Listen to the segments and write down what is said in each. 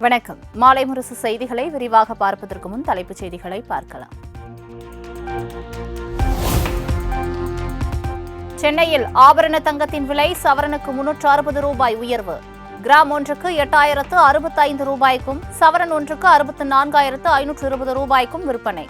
வணக்கம். மாலை முரசு செய்திகளை விரிவாக பார்ப்பதற்கு முன் தலைப்புச் செய்திகளை பார்க்கலாம். சென்னையில் ஆபரண தங்கத்தின் விலை சவரனுக்கு 360 ரூபாய் உயர்வு. கிராம் ஒன்றுக்கு 8065 ரூபாய்க்கும் சவரன் ஒன்றுக்கு 64,520 ரூபாய்க்கும் விற்பனை.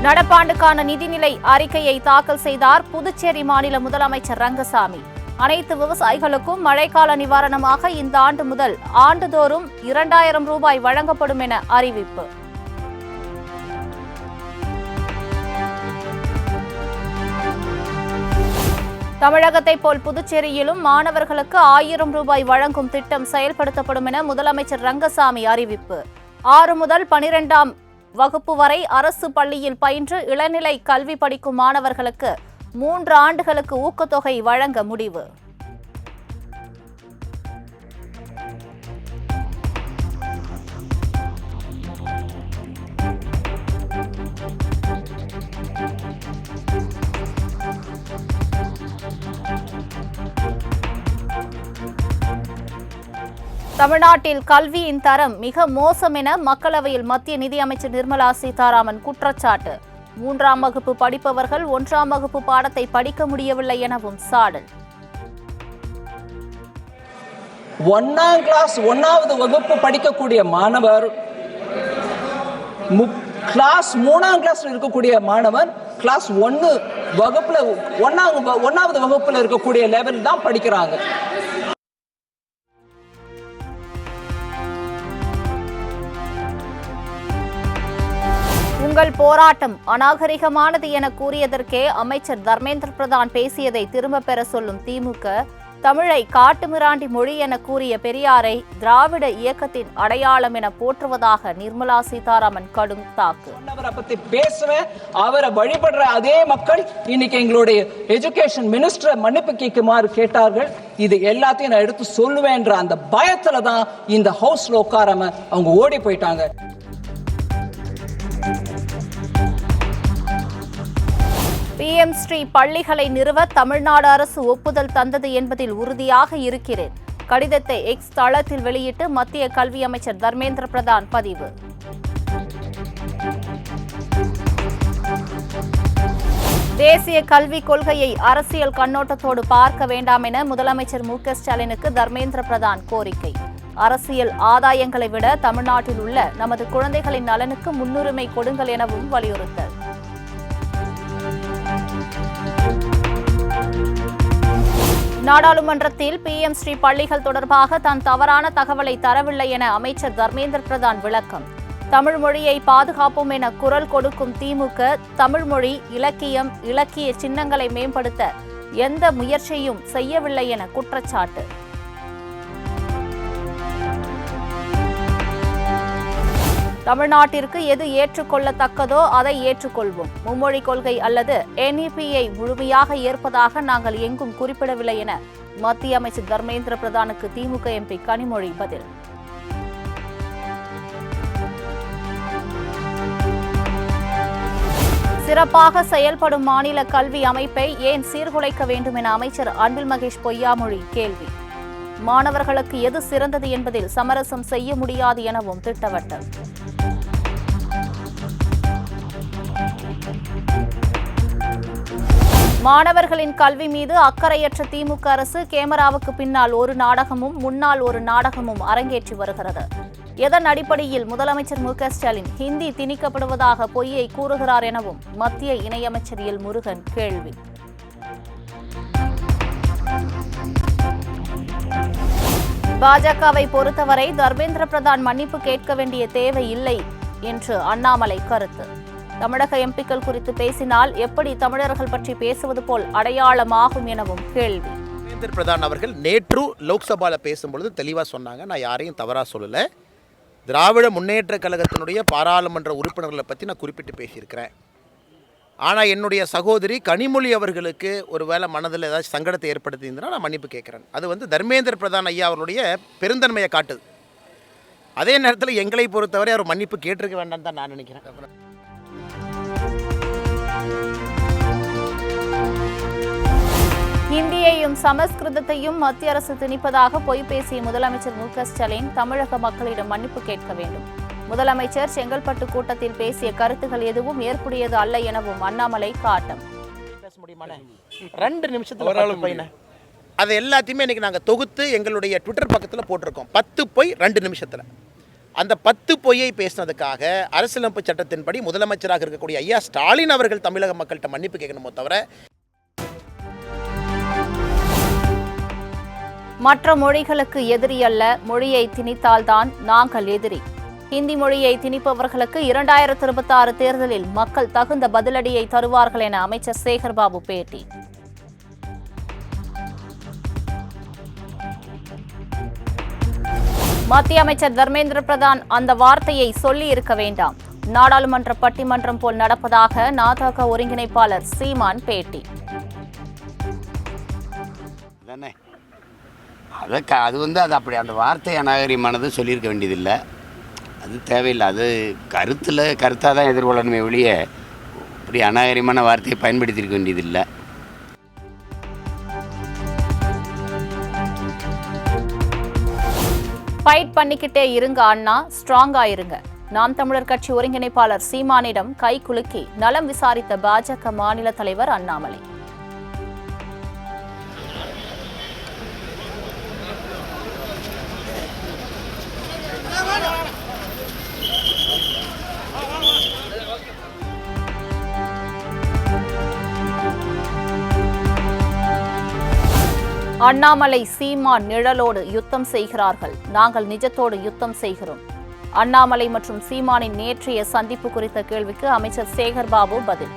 நடப்பாண்டுக்கான நிதிநிலை அறிக்கையை தாக்கல் செய்தார் புதுச்சேரி மாநில முதலமைச்சர் ரங்கசாமி. அனைத்து விவசாயிகளுக்கும் மழைக்கால நிவாரணமாக இந்த ஆண்டு முதல் ஆண்டுதோறும் 2000 ரூபாய் வழங்கப்படும் என அறிவிப்பு. தமிழகத்தைப் போல் புதுச்சேரியிலும் மாணவர்களுக்கு 1000 ரூபாய் வழங்கும் திட்டம் செயல்படுத்தப்படும் என முதலமைச்சர் ரங்கசாமி அறிவிப்பு. 6 முதல் 12ஆம் வகுப்பு வரை அரசு பள்ளியில் பயின்று இளநிலை கல்வி படிக்கும் மாணவர்களுக்கு 3 ஆண்டுகளுக்கு ஊக்கத்தொகை வழங்க முடிவு. தமிழ்நாட்டில் கல்வியின் தரம் மிக மோசம் என மக்களவையில் மத்திய நிதியமைச்சர் நிர்மலா சீதாராமன் குற்றச்சாட்டு. 3ஆம் வகுப்பு படிப்பவர்கள் 1ஆம் வகுப்பு பாடத்தை படிக்க முடியவில்லை எனவும் சாடல். 1வது வகுப்பு படிக்கக்கூடிய மாணவர் கிளாஸ் 3ஆம் கிளாஸ்ல இருக்கக்கூடிய மாணவன் கிளாஸ் 1 வகுப்புல 1வது வகுப்புல இருக்கக்கூடிய லெவல் தான் படிக்கிறாங்க. உங்கள் போராட்டம் அநாகரிகமானது என கூறியதற்கே அமைச்சர் தர்மேந்திர பிரதான் பேசியதை திரும்ப பெற சொல்லும் திமுக, தமிழை காட்டுமிராண்டி மொழி என கூறிய பெரியாரை திராவிட இயக்கத்தின் அடையாளம் என போற்றுவதாக நிர்மலா சீதாராமன் கடும் தாக்கு. அவரை பத்தி பேசுவேன், அவரை வழிபடுற அதே மக்கள் இன்னைக்கு எங்களுடைய எஜுகேஷன் மினிஸ்டர் மன்னிப்பு கேட்குமாறு கேட்டார்கள். இது எல்லாத்தையும் நான் எடுத்து சொல்லுவேன்ற அந்த பயத்துல தான் இந்த ஹவுஸ்ல உட்காராம அவங்க ஓடி போயிட்டாங்க. PM ஸ்ரீ பள்ளிகளை நிறுவ தமிழ்நாடு அரசு ஒப்புதல் தந்தது என்பதில் உறுதியாக இருக்கிறேன். கடிதத்தை எக்ஸ் தளத்தில் வெளியிட்டு மத்திய கல்வி அமைச்சர் தர்மேந்திர பிரதான் பதிவு. தேசிய கல்விக் கொள்கையை அரசியல் கண்ணோட்டத்தோடு பார்க்க வேண்டாம் என முதலமைச்சர் மு.க. ஸ்டாலினுக்கு தர்மேந்திர பிரதான் கோரிக்கை. அரசியல் ஆதாயங்களை விட தமிழ்நாட்டில் உள்ள நமது குழந்தைகளின் நலனுக்கு முன்னுரிமை கொடுங்கள் எனவும் வலியுறுத்தல். நாடாளுமன்றத்தில் PM ஸ்ரீ பள்ளிகள் தொடர்பாக தான் தவறான தகவலை தரவில்லை என அமைச்சர் தர்மேந்திர பிரதான் விளக்கம். தமிழ் மொழியை பாதுகாப்போம் என குரல் கொடுக்கும் திமுக தமிழ் மொழி, இலக்கியம், இலக்கிய சின்னங்களை மேம்படுத்த எந்த முயற்சியும் செய்யவில்லை என குற்றச்சாட்டு. தமிழ்நாட்டிற்கு எது ஏற்றுக்கொள்ளத்தக்கதோ அதை ஏற்றுக்கொள்வோம். மும்மொழி கொள்கை அல்லது NEP-யை முழுமையாக ஏற்பதாக நாங்கள் எங்கும் குறிப்பிடவில்லை என மத்திய அமைச்சர் தர்மேந்திர பிரதானுக்கு திமுக MP கனிமொழி பதில். சிறப்பாக செயல்படும் மாநில கல்வி அமைப்பை ஏன் சீர்குலைக்க வேண்டும் என அமைச்சர் அன்பில் மகேஷ் பொய்யாமொழி கேள்வி. மாணவர்களுக்கு எது சிறந்தது என்பதில் சமரசம் செய்ய முடியாது எனவும் திட்டவட்டம். மாணவர்களின் கல்வி மீது அக்கறையற்ற திமுக அரசு கேமராவுக்கு பின்னால் ஒரு நாடகமும் முன்னால் ஒரு நாடகமும் அரங்கேற்றி வருகிறது. எதன் அடிப்படையில் முதலமைச்சர் மு.க. ஸ்டாலின் ஹிந்தி திணிக்கப்படுவதாக பொய்யை கூறுகிறார் எனவும் மத்திய இணையமைச்சர் எல் முருகன் கேள்வி. பாஜகவை பொறுத்தவரை தர்மேந்திர பிரதான் மன்னிப்பு கேட்க வேண்டிய தேவை இல்லை என்று அண்ணாமலை கருத்து. தமிழக எம்பிக்கள் குறித்து பேசினால் எப்படி தமிழர்கள் பற்றி பேசுவது போல் அடையாளமாகும் எனவும் கேள்வி. தர்மேந்திர பிரதான் அவர்கள் நேற்று லோக்சபாவில் பேசும்பொழுது தெளிவாக சொன்னாங்க, நான் யாரையும் தவறாக சொல்லலை, திராவிட முன்னேற்ற கழகத்தினுடைய பாராளுமன்ற உறுப்பினர்களை பற்றி நான் குறிப்பிட்டு பேசியிருக்கிறேன். ஆனால் என்னுடைய சகோதரி கனிமொழி அவர்களுக்கு ஒரு வேளை மனதில் ஏதாச்சும் சங்கடத்தை ஏற்படுத்தியிருந்தால் நான் மன்னிப்பு கேட்குறேன். அது வந்து தர்மேந்திர பிரதான் ஐயா அவருடைய பெருந்தன்மையை காட்டுது. அதே நேரத்தில் எங்களை பொறுத்தவரை அவர் மன்னிப்பு கேட்டிருக்க வேண்டாம் தான் நான் நினைக்கிறேன். இந்தியையும் சமஸ்கிருதத்தையும் மத்திய அரசு திணிப்பதாக பொய் பேசிய முதலமைச்சர் மு.க.ஸ்டாலின் தமிழக மக்களிடம் மன்னிப்பு கேட்க வேண்டும். முதலமைச்சர் செங்கல்பட்டு கூட்டத்தில் பேசிய கருத்துகள் எதுவும் ஏற்புடையது அல்ல எனவும் அண்ணாமலை காட்டம். அதை எல்லாத்தையுமே இன்னைக்கு நாங்கள் தொகுத்து எங்களுடைய ட்விட்டர் பக்கத்தில் போட்டிருக்கோம். 10 பொய் 2 நிமிஷத்தில். அந்த 10 பொய்யை பேசினதுக்காக அரசியலமைப்பு சட்டத்தின்படி முதலமைச்சராக இருக்கக்கூடிய ஐயா ஸ்டாலின் அவர்கள் தமிழக மக்கள்கிட்ட மன்னிப்பு கேட்கணுமோ தவிர மற்ற மொழிகளுக்கு எதிரி அல்ல, மொழியை திணித்தால்தான் நாங்கள் எதிரி. ஹிந்தி மொழியை திணிப்பவர்களுக்கு 2026 தேர்தலில் மக்கள் தகுந்த பதிலடியை தருவார்கள் என அமைச்சர் சேகர்பாபு பேட்டி. மத்திய அமைச்சர் தர்மேந்திர பிரதான் அந்த வார்த்தையை சொல்லி இருக்க வேண்டாம். நாடாளுமன்ற பட்டிமன்றம் போல் நடப்பதாக நாதக ஒருங்கிணைப்பாளர் சீமான் பேட்டி. அது அது அப்படி அந்த வார்த்தை அநாகரிகமானது சொல்லியிருக்க வேண்டியதில்லை. அது தேவையில்லை. அது கருத்தாக தான் எதிர்கொள்ளணுமே ஒழிய இப்படி அநாகரிகமான வார்த்தையை பயன்படுத்தியிருக்க வேண்டியதில்லை. ஃபைட் பண்ணிக்கிட்டே இருங்க அண்ணா, ஸ்ட்ராங்கா இருங்க. நாம் தமிழர் கட்சி ஒருங்கிணைப்பாளர் சீமானிடம் கை குலுக்கி நலம் விசாரித்த பாஜக மாநில தலைவர் அண்ணாமலை. அண்ணாமலை சீமான் நிழலோடு யுத்தம் செய்கிறார்கள், நாங்கள் நிஜத்தோடு யுத்தம் செய்கிறோம். அண்ணாமலை மற்றும் சீமானின் நேற்றைய சந்திப்பு குறித்த கேள்விக்கு அமைச்சர் சேகர்பாபு பதில்.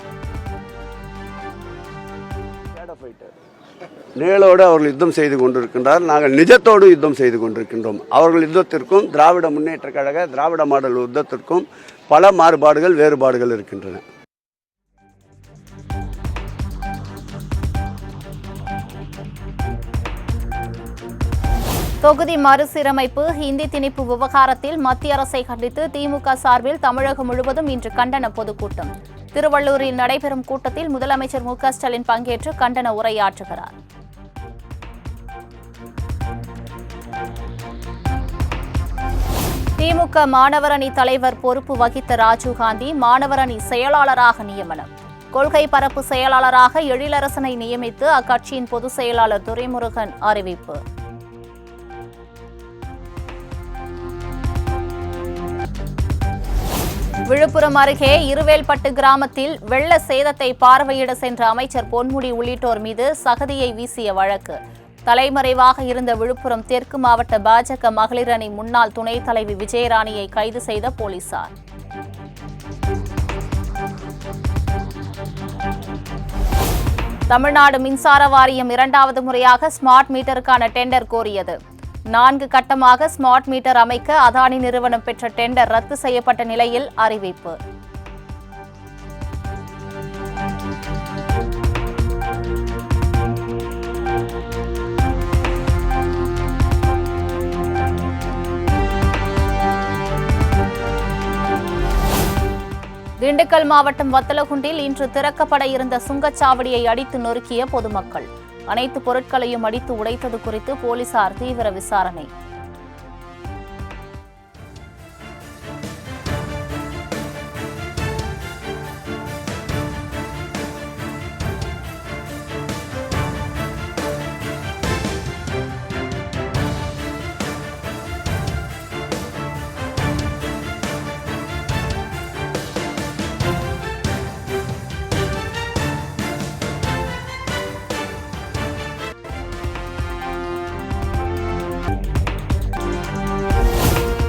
நிழலோடு அவர்கள் யுத்தம் செய்து கொண்டிருக்கின்றார், நாங்கள் நிஜத்தோடு யுத்தம் செய்து கொண்டிருக்கின்றோம். அவர்கள் யுத்தத்திற்கும் திராவிட முன்னேற்ற கழக திராவிட மாடல் யுத்தத்திற்கும் பல மாறுபாடுகள் வேறுபாடுகள் இருக்கின்றன. தொகுதி மறுசீரமைப்பு ஹிந்தி திணிப்பு விவகாரத்தில் மத்திய அரசை கண்டித்து திமுக சார்பில் தமிழகம் முழுவதும் இன்று கண்டன பொதுக்கூட்டம். திருவள்ளூரில் நடைபெறும் கூட்டத்தில் முதலமைச்சர் மு.க.ஸ்டாலின் பங்கேற்று கண்டன உரையாற்றுகிறார். திமுக மாணவர் அணி தலைவர் பொறுப்பு வகித்த ராஜீவ்காந்தி மாணவர் அணி செயலாளராக நியமனம். கொள்கை பரப்பு செயலாளராக எழிலரசனை நியமித்து அக்கட்சியின் பொதுச் செயலாளர் துரைமுருகன் அறிவிப்பு. விழுப்புரம் அருகே இருவேல்பட்டு கிராமத்தில் வெள்ள சேதத்தை பார்வையிட சென்ற அமைச்சர் பொன்முடி உள்ளிட்டோர் மீது சகதியை வீசிய வழக்கு. தலைமறைவாக இருந்த விழுப்புரம் தெற்கு மாவட்ட பாஜக மகளிர் அணி முன்னாள் துணைத் தலைவி விஜயராணியை கைது செய்த போலீசார். தமிழ்நாடு மின்சார வாரியம் 2வது முறையாக ஸ்மார்ட் மீட்டருக்கான டெண்டர் கோரியது. 4 கட்டமாக ஸ்மார்ட் மீட்டர் அமைக்க அதானி நிறுவனம் பெற்ற டெண்டர் ரத்து செய்யப்பட்ட நிலையில் அறிவிப்பு. திண்டுக்கல் மாவட்டம் வத்தலகுண்டில் இன்று திறக்கப்பட இருந்த சுங்கச்சாவடியை அடித்து நொறுக்கிய பொதுமக்கள். அனைத்து பொருட்களையும் அடித்து உடைத்தது குறித்து போலீசார் தீவிர விசாரணை.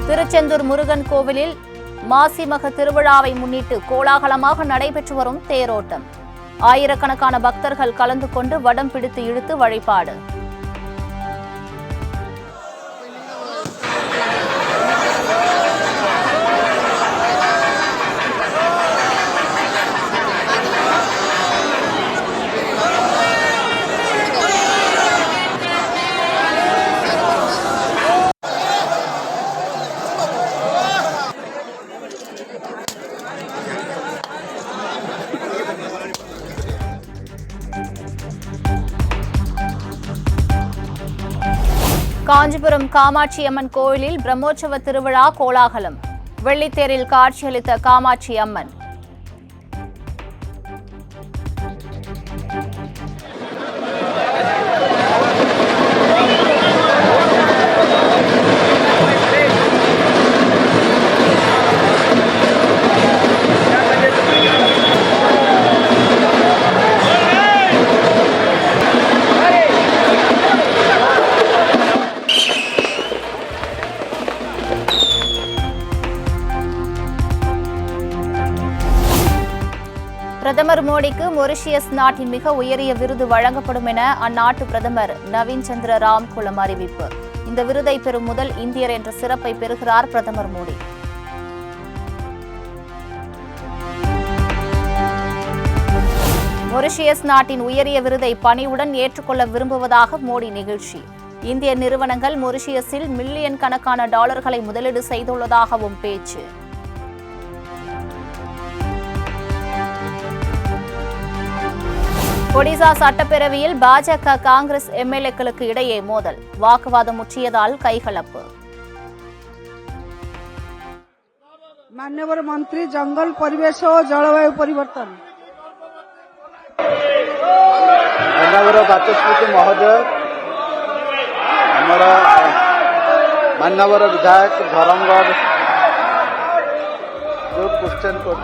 திருச்செந்தூர் முருகன் கோவிலில் மாசிமக திருவிழாவை முன்னிட்டு கோலாகலமாக நடைபெற்று வரும் தேரோட்டம். ஆயிரக்கணக்கான பக்தர்கள் கலந்து கொண்டு வடம் பிடித்து இழுத்து வழிபாடு. காஞ்சிபுரம் காமாட்சி அம்மன் கோயிலில் பிரம்மோற்சவ திருவிழா கோலாகலம். வெள்ளித்தேரில் காட்சியளித்த காமாட்சி அம்மன். பிரதமர் மோடிக்கு மொரிஷியஸ் நாட்டின் மிக உயரிய விருது வழங்கப்படும் என அந்நாட்டு பிரதமர் நவீன் சந்திர ராம்குலம் அறிவிப்பு. இந்த விருதை பெறும் முதல் இந்தியர் என்ற சிறப்பை பெறுகிறார் பிரதமர் மோடி. மொரிஷியஸ் நாட்டின் உயரிய விருதை பணிவுடன் ஏற்றுக்கொள்ள விரும்புவதாக மோடி நிகழ்ச்சி. இந்திய நிறுவனங்கள் மொரிஷியஸில் மில்லியன் கணக்கான டாலர்களை முதலீடு செய்துள்ளதாகவும் பேச்சு. ஒடிசா சட்டப்பேரவையில் பாஜக காங்கிரஸ் எம்எல்ஏக்களுக்கு இடையே மோதல். வாக்குவாதம் முற்றியதால் கைகலப்பு. मान्यवर मंत्री जंगल परिवेश और जलवायु परिवर्तन मान्यवर बाचस्पति महोदय हमारा मान्यवर विधायक धर्मगढ़ जो क्वेश्चन कर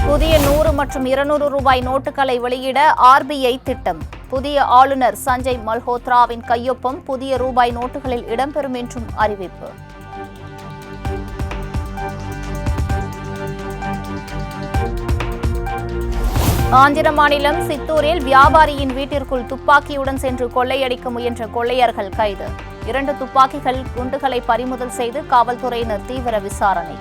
புதிய 100 மற்றும் 200 ரூபாய் நோட்டுகளை வெளியிட ஆர்பிஐ திட்டம். புதிய ஆளுநர் சஞ்சய் மல்ஹோத்ராவின் கையொப்பம் புதிய ரூபாய் நோட்டுகளில் இடம்பெறும் என்றும் அறிவிப்பு. ஆந்திர மாநிலம் சித்தூரில் வியாபாரியின் வீட்டிற்குள் துப்பாக்கியுடன் சென்று கொள்ளையடிக்க முயன்ற கொள்ளையர்கள் கைது. 2 துப்பாக்கிகள் குண்டுகளை பறிமுதல் செய்து காவல்துறையினர் தீவிர விசாரணை.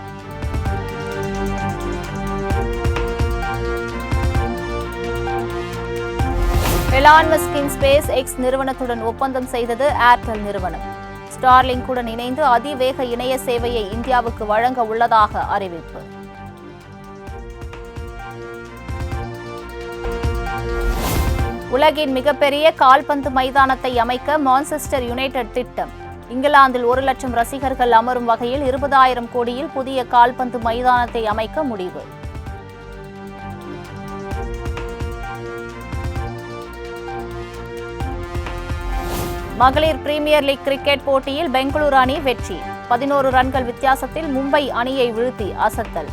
எலான் மஸ்கின் ஸ்பேஸ் எக்ஸ் நிறுவனத்துடன் ஒப்பந்தம் செய்தது ஏர்டெல் நிறுவனம். ஸ்டார்லிங்குடன் இணைந்து அதிவேக இணைய சேவையை இந்தியாவுக்கு வழங்க உள்ளதாக அறிவிப்பு. உலகின் மிகப்பெரிய கால்பந்து மைதானத்தை அமைக்க மான்செஸ்டர் யுனைடெட் திட்டம். இங்கிலாந்தில் 1 லட்சம் ரசிகர்கள் அமரும் வகையில் 20,000 கோடியில் புதிய கால்பந்து மைதானத்தை அமைக்க முடிவு. மகளிர் பிரீமியர் லீக் கிரிக்கெட் போட்டியில் பெங்களூரு அணி வெற்றி. 11 ரன்கள் வித்தியாசத்தில் மும்பை அணியை வீழ்த்தி அசத்தல்.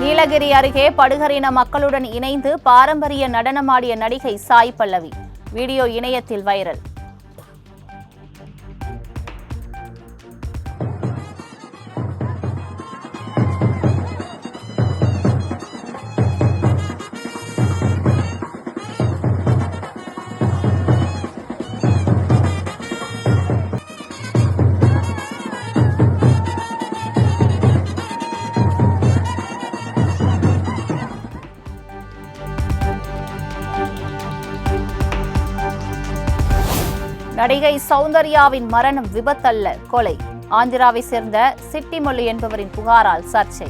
நீலகிரி அருகே படுகரின மக்களுடன் இணைந்து பாரம்பரிய நடனமாடிய நடிகை சாய் பல்லவி. வீடியோ இணையத்தில் வைரல். நடிகை சௌந்தர்யாவின் மரணம் விபத்தல்ல, கொலை. ஆந்திராவை சேர்ந்த சிட்டிமொழி என்பவரின் புகாரால் சர்ச்சை.